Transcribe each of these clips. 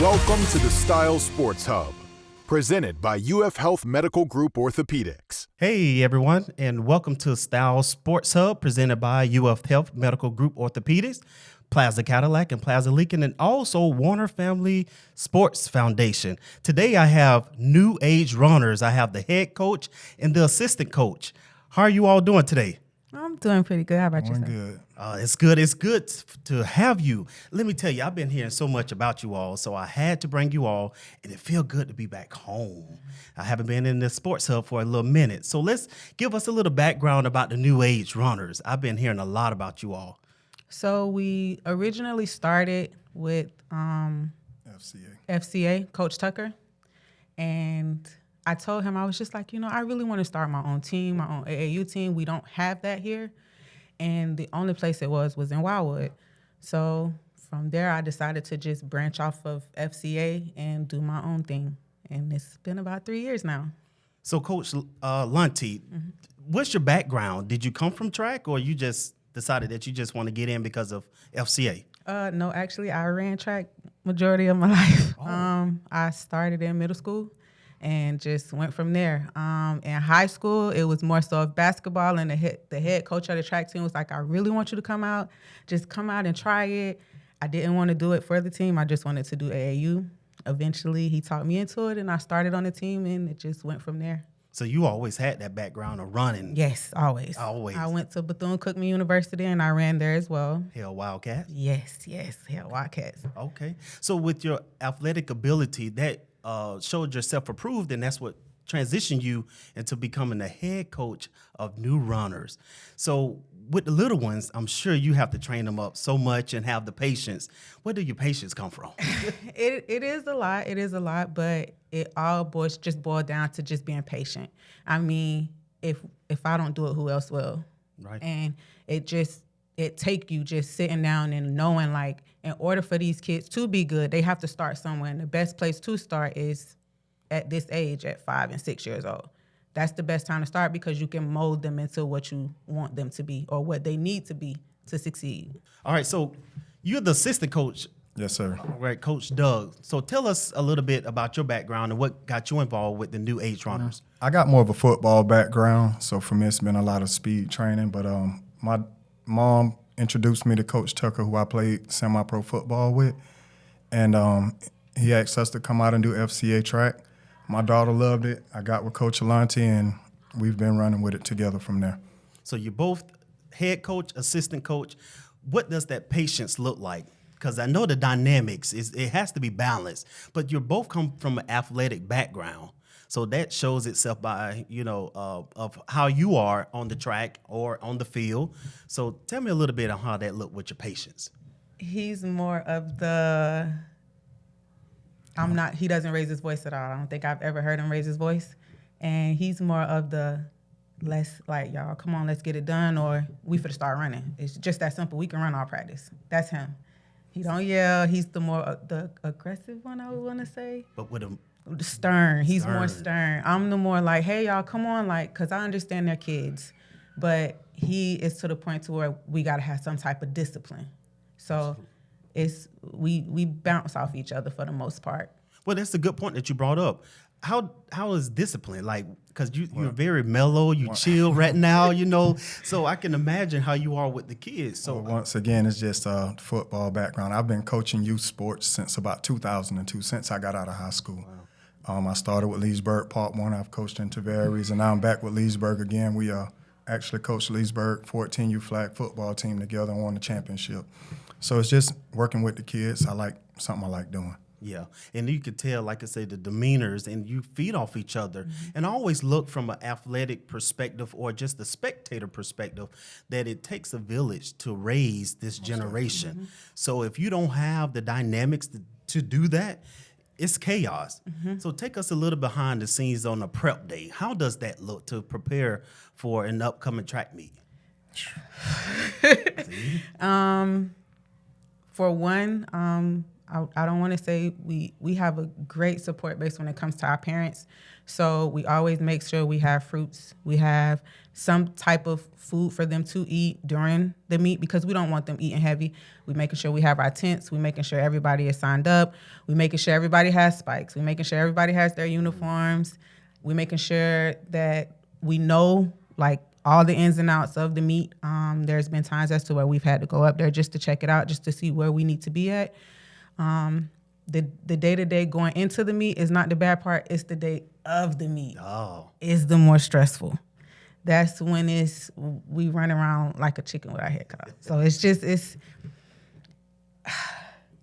Welcome to the Style Sports Hub, presented by UF Health Medical Group Orthopaedics. Hey everyone, and welcome to Style Sports Hub, presented by UF Health Medical Group Orthopaedics, Plaza Cadillac and Plaza Lincoln, and also Warner Family Sports Foundation. Today I have new age runners. I have the head coach and the assistant coach. How are you all doing today? I'm doing pretty good. How about yourself? Good. It's good. It's good to have you. Let me tell you, I've been hearing so much about you all, so I had to bring you all, and it feels good to be back home. I haven't been in the sports hub for a little minute, so let's give us a little background about the new age runners. I've been hearing a lot about you all. So we originally started with FCA, Coach Tucker, and I told him, I was just like, I really want to start my own team, my own AAU team. We don't have that here. And the only place it was in Wildwood. So from there, I decided to just branch off of FCA and do my own thing. And it's been about 3 years now. So Coach Lunty, what's your background? Did you come from track, or you just decided that you just want to get in because of FCA? No, actually, I ran track majority of my life. I started in middle school and just went from there. In high school, it was more so of basketball, and the head coach of the track team was like, I really want you to come out. Just come out and try it. I didn't want to do it for the team. I just wanted to do AAU. Eventually, he talked me into it, and I started on the team, and it just went from there. So you always had that background of running? Yes, always. Always. I went to Bethune-Cookman University, and I ran there as well. Hell Wildcats? Yes, hell Wildcats. Okay. So with your athletic ability, that showed yourself approved, and that's what transitioned you into becoming the head coach of new runners. So with the little ones, I'm sure you have to train them up so much and have the patience. Where do your patience come from? It is a lot. It is a lot, but it all boils down to just being patient. I mean, if I don't do it, who else will? Right. And it take you just sitting down and knowing, like, in order for these kids to be good, they have to start somewhere. And the best place to start is at this age, at 5 and 6 years old. That's the best time to start, because you can mold them into what you want them to be or what they need to be to succeed. All right, so you're the assistant coach. Yes, sir. Right, Coach Doug. So tell us a little bit about your background and what got you involved with the new age runners. I got more of a football background, so for me it's been a lot of speed training, but my mom introduced me to Coach Tucker, who I played semi-pro football with, and he asked us to come out and do FCA track. My daughter loved it. I got with Coach Alante, and we've been running with it together from there. So you're both head coach, assistant coach. What does that patience look like? Because I know the dynamics, it has to be balanced, but you both come from an athletic background. So that shows itself by, of how you are on the track or on the field. So tell me a little bit on how that looked with your patience. He's more of the... he doesn't raise his voice at all. I don't think I've ever heard him raise his voice. And he's more of the, let's, like, y'all, come on, let's get it done, or we finna start running. It's just that simple. We can run our practice. That's him. He don't yell. He's the more, the aggressive one, I would want to say. But with him. Stern. He's more stern. I'm the more like, hey, y'all, come on, like, because I understand they're kids. But he is to the point to where we got to have some type of discipline. So we bounce off each other for the most part. Well, that's a good point that you brought up. How is discipline? Like, because you're very mellow, you chill right now, So I can imagine how you are with the kids. So once again, it's just a football background. I've been coaching youth sports since about 2002, since I got out of high school. Wow. I started with Leesburg Part 1. I've coached in Tavares, and now I'm back with Leesburg again. We actually coached Leesburg 14U flag football team together and won the championship. So it's just working with the kids. Something I like doing. Yeah, and you could tell, like I say, the demeanors, and you feed off each other. Mm-hmm. And I always look from an athletic perspective or just the spectator perspective that it takes a village to raise this generation. Mm-hmm. So if you don't have the dynamics to do that, it's chaos. Mm-hmm. So take us a little behind the scenes on a prep day. How does that look to prepare for an upcoming track meet? For one, I don't want to say we have a great support base when it comes to our parents. So we always make sure we have fruits. We have some type of food for them to eat during the meet because we don't want them eating heavy. We're making sure we have our tents. We're making sure everybody is signed up. We're making sure everybody has spikes. We're making sure everybody has their uniforms. We're making sure that we know, like, all the ins and outs of the meet. There's been times as to where we've had to go up there just to check it out, just to see where we need to be at. The day-to-day going into the meet is not the bad part. It's the day of the meet. Oh. Is the more stressful. That's when we run around like a chicken with our head cut off. So it's.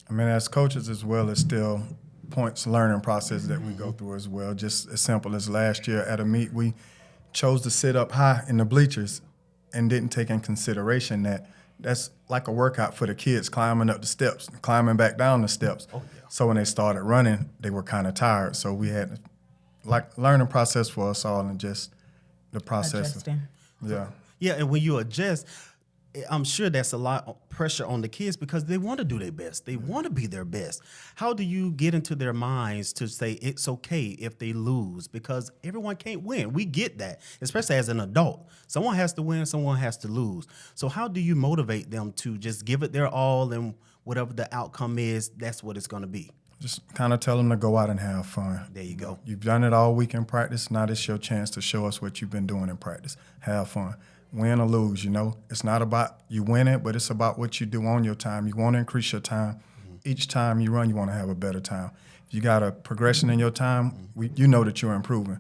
I mean, as coaches as well, it's still points learning process that we go through as well. Just as simple as last year at a meet, we chose to sit up high in the bleachers and didn't take in consideration that that's like a workout for the kids, climbing up the steps, climbing back down the steps. Oh, yeah. So when they started running, they were kind of tired. So we had like learning process for us all, and just the process. Adjusting. Yeah. Yeah, and when you adjust, I'm sure that's a lot of pressure on the kids because they want to do their best. They want to be their best. How do you get into their minds to say it's okay if they lose? Because everyone can't win. We get that, especially as an adult. Someone has to win, someone has to lose. So how do you motivate them to just give it their all, and whatever the outcome is, that's what it's going to be? Just kind of tell them to go out and have fun. There you go. You've done it all week in practice. Now it's your chance to show us what you've been doing in practice. Have fun. Win or lose, it's not about you winning, but it's about what you do on your time. You want to increase your time. Mm-hmm. Each time you run, you want to have a better time. If you got a progression in your time, you know that you're improving.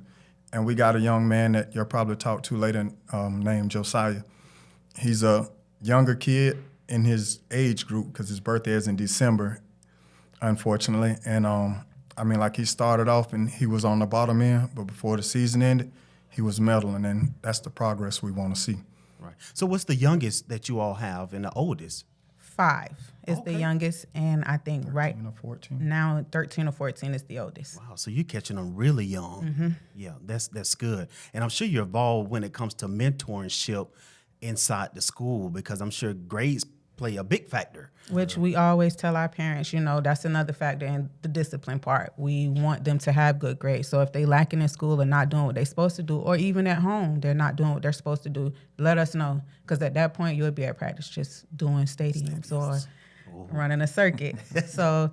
And we got a young man that you'll probably talk to later named Josiah. He's a younger kid in his age group because his birthday is in December, unfortunately. And, he started off and he was on the bottom end, but before the season ended, he was medaling, and that's the progress we want to see. Right. So what's the youngest that you all have and the oldest? 5 is the Okay. youngest, and I think 13 or 14. now 13 or 14 is the oldest. Wow, so you're catching them really young. Mm-hmm. Yeah, that's good. And I'm sure you're involved when it comes to mentorship inside the school, because I'm sure grades play a big factor. Which we always tell our parents, that's another factor in the discipline part. We want them to have good grades. So if they lacking in school or not doing what they're supposed to do, or even at home, they're not doing what they're supposed to do, let us know. Because at that point, you'll be at practice just doing stadiums or running a circuit. So,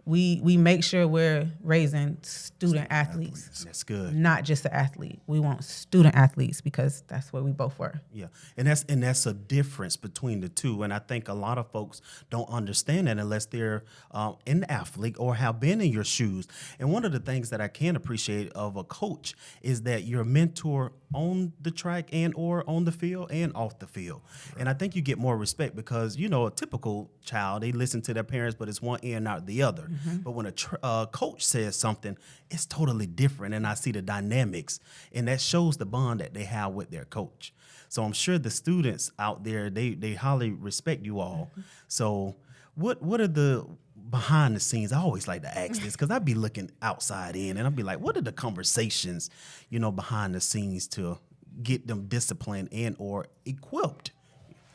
we make sure we're raising student athletes. That's good. Not just an athlete. We want student athletes because that's what we both were. Yeah, and that's a difference between the two, and I think a lot of folks don't understand that unless they're an athlete or have been in your shoes. And one of the things that I can appreciate of a coach is that you're a mentor on the track and or on the field and off the field. Right. And I think you get more respect because, a typical child, they listen to their parents, but it's one ear, not the other. Mm-hmm. But when a coach says something, it's totally different, and I see the dynamics, and that shows the bond that they have with their coach. So I'm sure the students out there, they highly respect you all. Mm-hmm. So what are the behind the scenes? I always like to ask this because I'd be looking outside in, and I'd be like, what are the conversations, behind the scenes to get them disciplined and or equipped?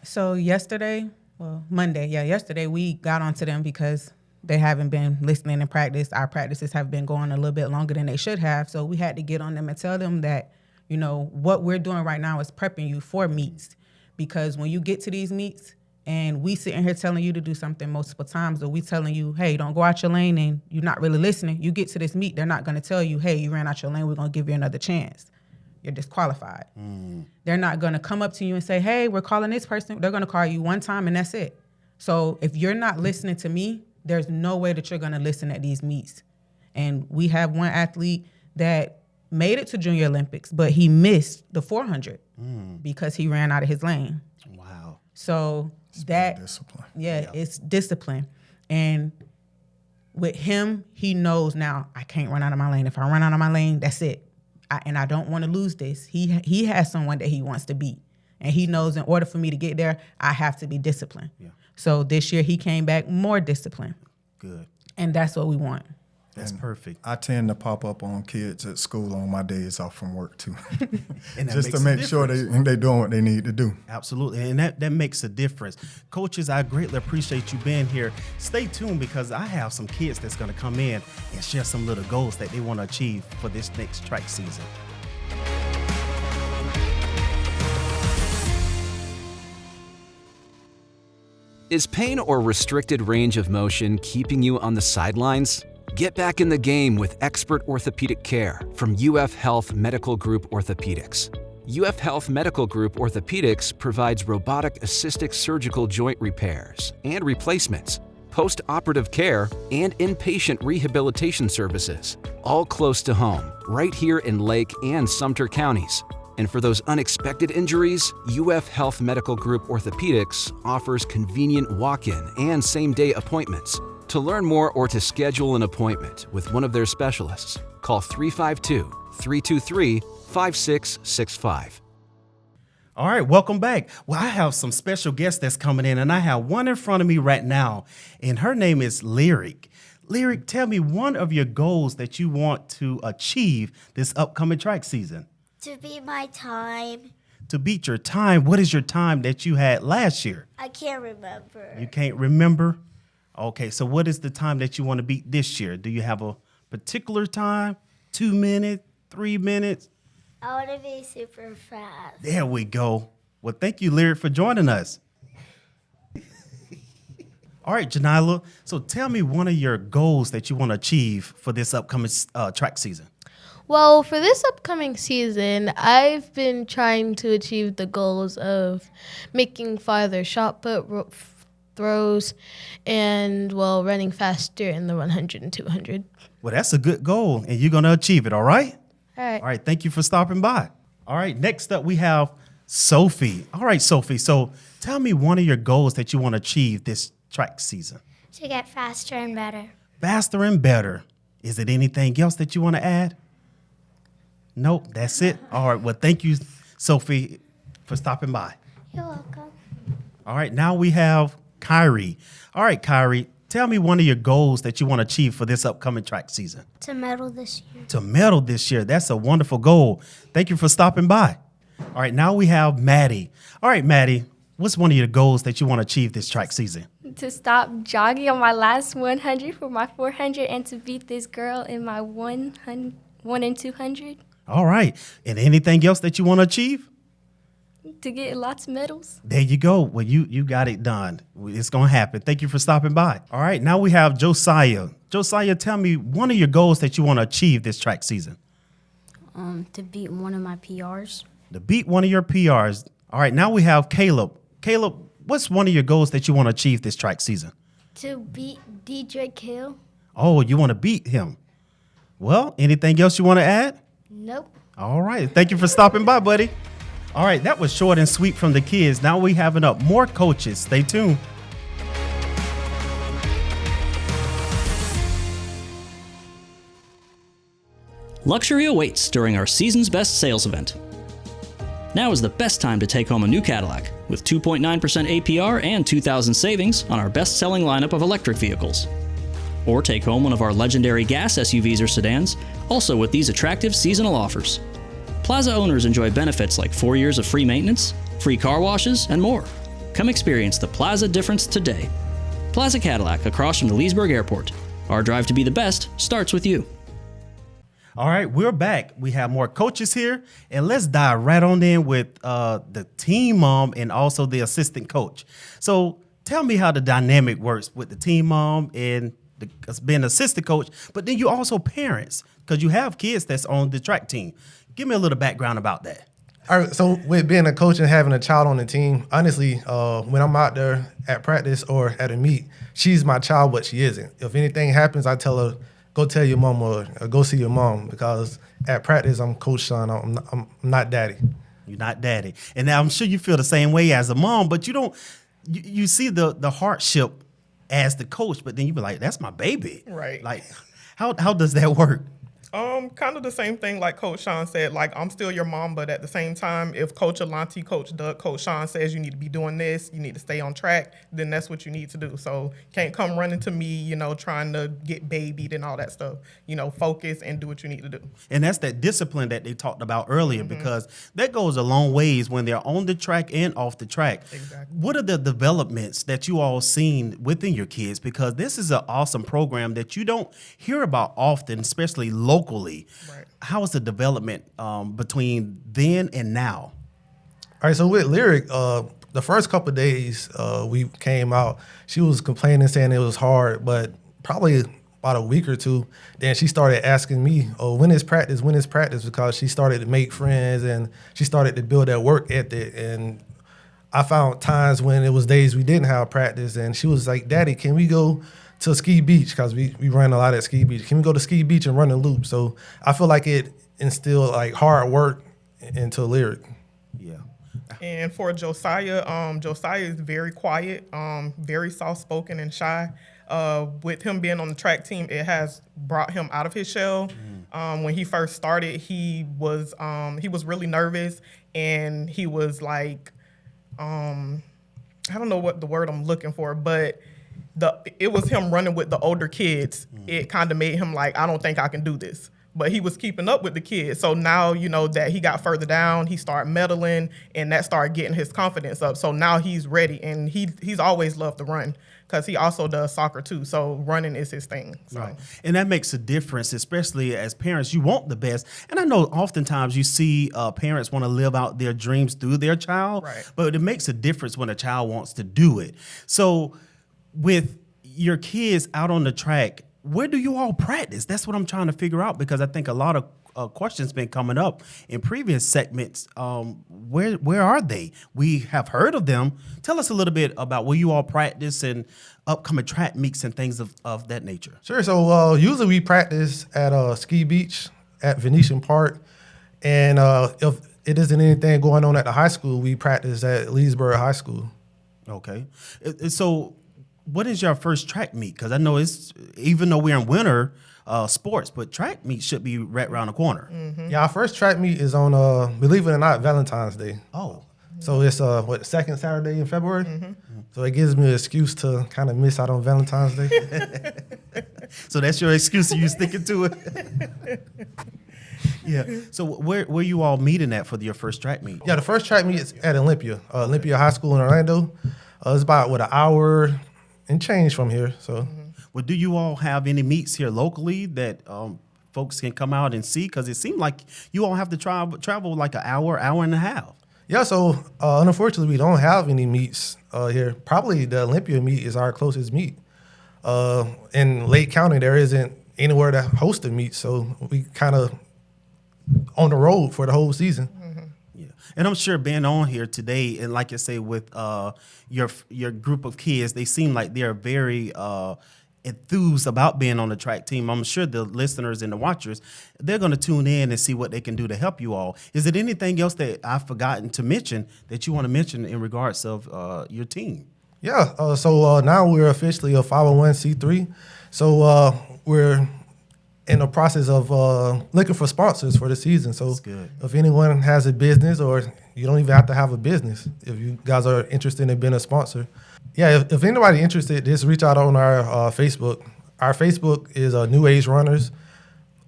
So yesterday we got onto them because they haven't been listening in practice. Our practices have been going a little bit longer than they should have. So we had to get on them and tell them that, what we're doing right now is prepping you for meets. Because when you get to these meets and we sitting here telling you to do something multiple times, or we telling you, hey, don't go out your lane, and you're not really listening, you get to this meet, they're not going to tell you, hey, you ran out your lane, we're going to give you another chance. You're disqualified. Mm. They're not going to come up to you and say, hey, we're calling this person. They're going to call you one time and that's it. So if you're not listening to me, there's no way that you're going to listen at these meets. And we have one athlete that made it to Junior Olympics, but he missed the 400 because he ran out of his lane. Wow. So it's discipline. Yeah, it's discipline. And with him, he knows now, I can't run out of my lane. If I run out of my lane, that's it. I don't want to lose this. He has someone that he wants to beat. And he knows in order for me to get there, I have to be disciplined. Yeah. So this year he came back more disciplined. Good. And that's what we want. That's perfect. I tend to pop up on kids at school on my days off from work too, And that just to makes a make sure they're doing what they need to do. Absolutely, and that makes a difference. Coaches, I greatly appreciate you being here. Stay tuned because I have some kids that's going to come in and share some little goals that they want to achieve for this next track season. Is pain or restricted range of motion keeping you on the sidelines? Get back in the game with expert orthopedic care from UF Health Medical Group Orthopaedics. UF Health Medical Group Orthopaedics provides robotic-assisted surgical joint repairs and replacements, post-operative care, and inpatient rehabilitation services, all close to home, right here in Lake and Sumter counties. And for those unexpected injuries, UF Health Medical Group Orthopaedics offers convenient walk-in and same-day appointments. To learn more or to schedule an appointment with one of their specialists, call 352-323-5665. All right, welcome back. Well, I have some special guests that's coming in, and I have one in front of me right now, and her name is Lyric. Lyric, tell me one of your goals that you want to achieve this upcoming track season. To beat my time. To beat your time, what is your time that you had last year? I can't remember. You can't remember? Okay, so what is the time that you want to beat this year? Do you have a particular time? 2 minutes, 3 minutes? I want to be super fast. There we go. Well, thank you, Lyric, for joining us. All right, Janila, so tell me one of your goals that you want to achieve for this upcoming track season. Well, for this upcoming season, I've been trying to achieve the goals of making farther shot put throws and, well, running faster in the 100 and 200. Well, that's a good goal, and you're going to achieve it, all right? All right. All right, thank you for stopping by. All right, next up we have Sophie. All right, Sophie, so tell me one of your goals that you want to achieve this track season. To get faster and better. Faster and better. Is it anything else that you want to add? Nope, that's it. All right, well, thank you, Sophie, for stopping by. You're welcome. All right, now we have Kyrie. All right, Kyrie, tell me one of your goals that you want to achieve for this upcoming track season. To medal this year. To medal this year. That's a wonderful goal. Thank you for stopping by. All right, now we have Maddie. All right, Maddie, what's one of your goals that you want to achieve this track season? To stop jogging on my last 100 for my 400 and to beat this girl in my 1 and 200. All right, and anything else that you want to achieve? To get lots of medals. There you go. Well, you got it done. It's going to happen. Thank you for stopping by. All right, now we have Josiah. Josiah, tell me one of your goals that you want to achieve this track season. To beat one of my PRs. To beat one of your PRs. All right, now we have Caleb. Caleb, what's one of your goals that you want to achieve this track season? To beat DJ Kill. Oh, you want to beat him. Well, anything else you want to add? Nope. All right. Thank you for stopping by, buddy. All right, that was short and sweet from the kids. Now we having up more coaches. Stay tuned. Luxury awaits during our season's best sales event. Now is the best time to take home a new Cadillac with 2.9% APR and $2,000 savings on our best-selling lineup of electric vehicles. Or take home one of our legendary gas SUVs or sedans, also with these attractive seasonal offers. Plaza owners enjoy benefits like 4 years of free maintenance, free car washes, and more. Come experience the Plaza difference today. Plaza Cadillac across from the Leesburg Airport. Our drive to be the best starts with you. All right, we're back. We have more coaches here, and let's dive right on in with the team mom and also the assistant coach. So tell me how the dynamic works with the team mom and being assistant coach, but then you also parents because you have kids that's on the track team. Give me a little background about that. All right, so with being a coach and having a child on the team, honestly, when I'm out there at practice or at a meet, she's my child, but she isn't. If anything happens, I tell her, go tell your mom or go see your mom, because at practice, I'm Coach Sean. I'm not daddy. You're not daddy. And now I'm sure you feel the same way as a mom, but you don't, you see the hardship as the coach, but then you be like, that's my baby. Right. Like, how does that work? Kind of the same thing like Coach Sean said. Like, I'm still your mom, but at the same time, if Coach Alante, Coach Doug, Coach Sean says you need to be doing this, you need to stay on track, then that's what you need to do. So can't come running to me, you know, trying to get babied and all that stuff. You know, focus and do what you need to do. And that's that discipline that they talked about earlier, because that goes a long ways when they're on the track and off the track. Exactly. What are the developments that you all seen within your kids? Because this is an awesome program that you don't hear about often, especially locally. Right. How is the development between then and now? All right, so with Lyric, the first couple of days we came out, she was complaining, saying it was hard, but probably about a week or two, then she started asking me, oh, when is practice, because she started to make friends and she started to build that work ethic. And I found times when it was days we didn't have practice, and she was like, Daddy, can we go to Ski Beach? Because we run a lot at Ski Beach. Can we go to Ski Beach and run a loop? So I feel like it instilled like hard work into Lyric. Yeah. And for Josiah, Josiah is very quiet, very soft-spoken and shy. With him being on the track team, it has brought him out of his shell. When he first started, he was really nervous, and he was like, I don't know what the word I'm looking for, but it was him running with the older kids. It kind of made him like, I don't think I can do this. But he was keeping up with the kids. So now, you know, that he got further down, he started medaling, and that started getting his confidence up. So now he's ready, and he's always loved to run because he also does soccer too. So running is his thing. So. Right. And that makes a difference, especially as parents. You want the best. And I know oftentimes you see parents want to live out their dreams through their child, Right. But it makes a difference when a child wants to do it. So with your kids out on the track, where do you all practice? That's what I'm trying to figure out, because I think a lot of questions been coming up in previous segments. Where are they? We have heard of them. Tell us a little bit about where you all practice and upcoming track meets and things of that nature. Sure. So usually we practice at Ski Beach at Venetian Park, and if it isn't anything going on at the high school, we practice at Leesburg High School. Okay. So what is your first track meet? Because I know it's, even though we're in winter sports, but track meet should be right around the corner. Yeah, our first track meet is on, believe it or not, Valentine's Day. Oh. So it's second Saturday in February. So it gives me an excuse to kind of miss out on Valentine's Day. So that's your excuse, you sticking to it? Yeah. So where you all meeting at for your first track meet? Yeah, the first track meet is at Olympia High School in Orlando. It's about an hour and change from here. So, Well, do you all have any meets here locally that folks can come out and see? Because it seemed like you all have to travel like an hour and a half. yeah, so unfortunately, we don't have any meets here. Probably the Olympia meet is our closest meet. In Lake County, there isn't anywhere to host a meet, so we kind of on the road for the whole season. Yeah, and I'm sure being on here today, and like I say, with your group of kids, they seem like they're very enthused about being on the track team. I'm sure the listeners and the watchers, they're going to tune in and see what they can do to help you all. Is it anything else that I've forgotten to mention that you want to mention in regards of your team? Yeah, so now we're officially a 501c3. So we're in the process of looking for sponsors for the season. So That's good. If anyone has a business, or you don't even have to have a business, if you guys are interested in being a sponsor. Yeah, if anybody interested, just reach out on our Facebook. Our Facebook is New Age Runners,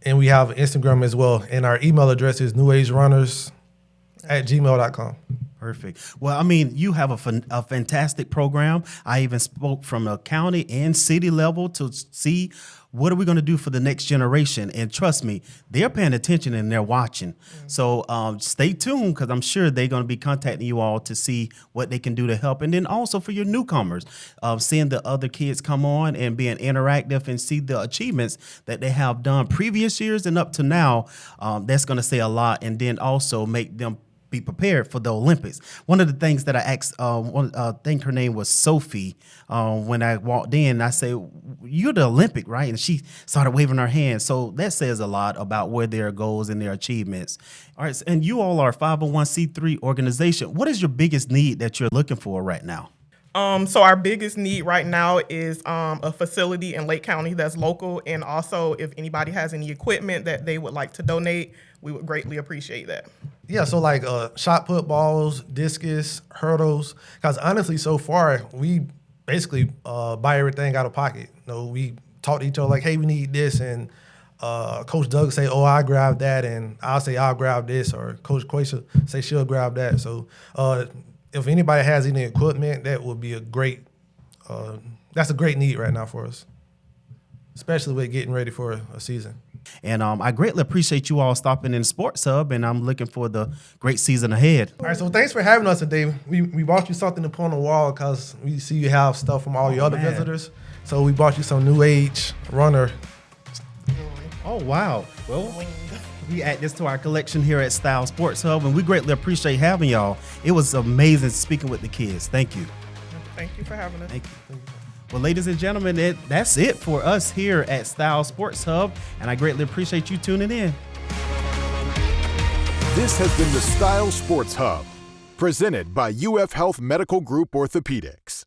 and we have Instagram as well. And our email address is newagerunners@gmail.com. Perfect. Well, I mean, you have a fantastic program. I even spoke from a county and city level to see what are we going to do for the next generation. And trust me, they're paying attention and they're watching. So stay tuned, because I'm sure they're going to be contacting you all to see what they can do to help. And then also for your newcomers, seeing the other kids come on and being interactive and see the achievements that they have done previous years and up to now, that's going to say a lot. And then also make them be prepared for the Olympics. One of the things that I asked, I think her name was Sophie, when I walked in, I say, you're the Olympic, right? And she started waving her hand. So that says a lot about where their goals and their achievements. All right, and you all are a 501c3 organization. What is your biggest need that you're looking for right now? So our biggest need right now is a facility in Lake County that's local, and also if anybody has any equipment that they would like to donate, we would greatly appreciate that. Yeah, so like shot put balls, discus, hurdles. Because honestly, so far we basically buy everything out of pocket. You know, we talk to each other like, hey, we need this, and Coach Doug say, oh, I grab that, and I'll say I'll grab this, or Coach Quasha say she'll grab that. So if anybody has any equipment, that would be a great. That's a great need right now for us, especially with getting ready for a season. And I greatly appreciate you all stopping in Sports Hub, and I'm looking for the great season ahead. All right, so thanks for having us today. We brought you something to put on the wall because we see you have stuff from all your other visitors. So we brought you some new age runner. Oh, wow. Well, we add this to our collection here at Style Sports Hub, and we greatly appreciate having y'all. It was amazing speaking with the kids. Thank you. Thank you for having us. Thank you. Well, ladies and gentlemen, that's it for us here at Style Sports Hub, and I greatly appreciate you tuning in. This has been the Style Sports Hub, presented by UF Health Medical Group Orthopaedics.